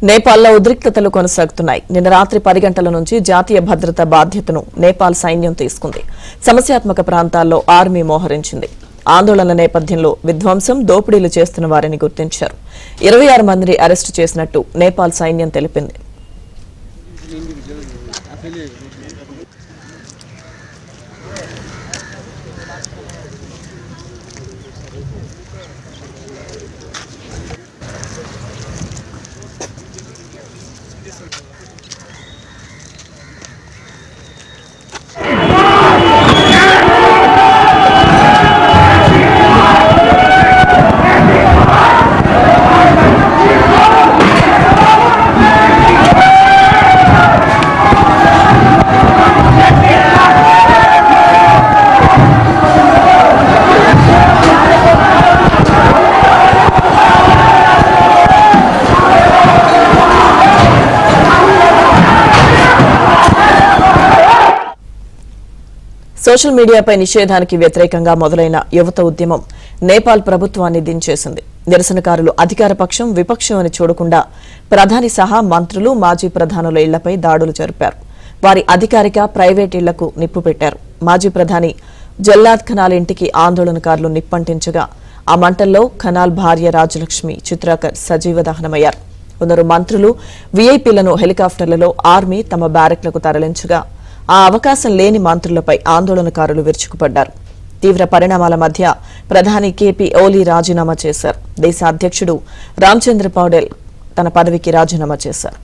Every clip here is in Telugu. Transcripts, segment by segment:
నేపాల్లో ఉద్రిక్తతలు కొనసాగుతున్నాయి. నిన్న రాత్రి 10 గంటల నుంచి జాతీయ భద్రతా బాధ్యతను నేపాల్ సైన్యం తీసుకుంది. సమస్యాత్మక ప్రాంతాల్లో ఆర్మీ మోహరించింది. ఆందోళనల నేపథ్యంలో విధ్వంసం, దోపిడీలు చేస్తున్న వారిని గుర్తించారు. 26 మందిని అరెస్టు చేసినట్టు నేపాల్ సైన్యం తెలిపింది. సోషల్ మీడియాపై నిషేధానికి వ్యతిరేకంగా మొదలైన యువత ఉద్యమం నేపాల్ ప్రభుత్వాన్ని దించేసింది. నిరసనకారులు అధికార పక్షం, విపక్షం అని చూడకుండా ప్రధాని సహా మంత్రులు, మాజీ ప్రధానుల ఇళ్లపై దాడులు జరిపారు. వారి అధికారిక, ప్రైవేట్ ఇళ్లకు నిప్పు పెట్టారు. మాజీ ప్రధాని జల్లాద్ ఖనాల్ ఇంటికి ఆందోళనకారులు నిప్పంటించగా ఆ మంటల్లో ఖనాల్ భార్య రాజలక్ష్మి చిత్రాకర్ సజీవ దహనమయ్యారు. కొందరు మంత్రులు, వీఐపీలను హెలికాప్టర్లలో ఆర్మీ తమ బ్యారెక్లకు తరలించగా ఆ అవకాశం లేని మంత్రులపై ఆందోళనకారులు విరుచుకుపడ్డారు. తీవ్ర పరిణామాల మధ్య ప్రధాని కేపీ ఓలీ రాజీనామా చేశారు. దేశ అధ్యక్షుడు రామచంద్ర పౌడెల్ తన పదవికి రాజీనామా చేశారు.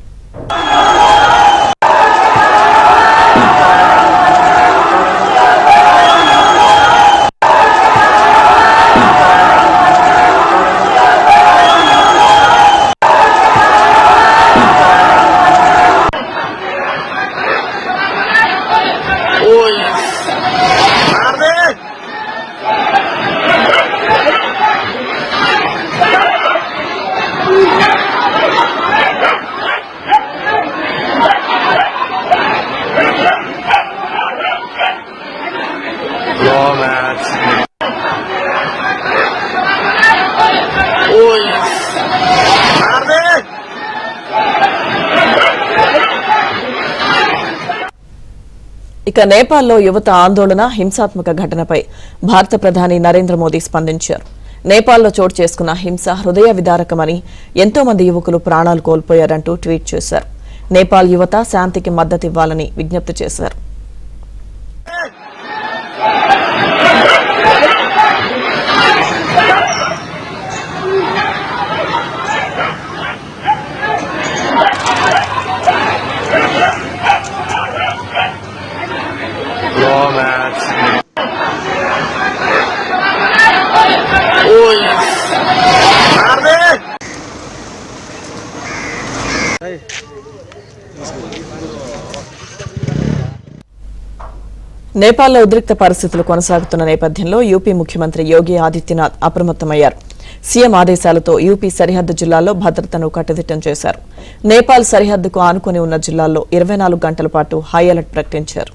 ఇక నేపాల్లో యువత ఆందోళన, హింసాత్మక ఘటనపై భారత ప్రధాని నరేంద్ర మోదీ స్పందించారు. నేపాల్లో చోటు చేసుకున్న హింస హృదయ విదారకమని, ఎంతో మంది యువకులు ప్రాణాలు కోల్పోయారంటూ ట్వీట్ చేశారు. నేపాల్ యువత శాంతికి మద్దతివ్వాలని విజ్ఞప్తి చేశారు. నేపాల్లో ఉద్రిక్త పరిస్థితులు కొనసాగుతున్న నేపథ్యంలో యూపీ ముఖ్యమంత్రి యోగి ఆదిత్యనాథ్ అప్రమత్తమయ్యారు. సీఎం ఆదేశాలతో యూపీ సరిహద్దు జిల్లాల్లో భద్రతను కట్టుదిట్టం చేశారు. నేపాల్ సరిహద్దుకు ఆనుకుని ఉన్న జిల్లాల్లో 24 గంటల పాటు హై అలర్ట్ ప్రకటించారు.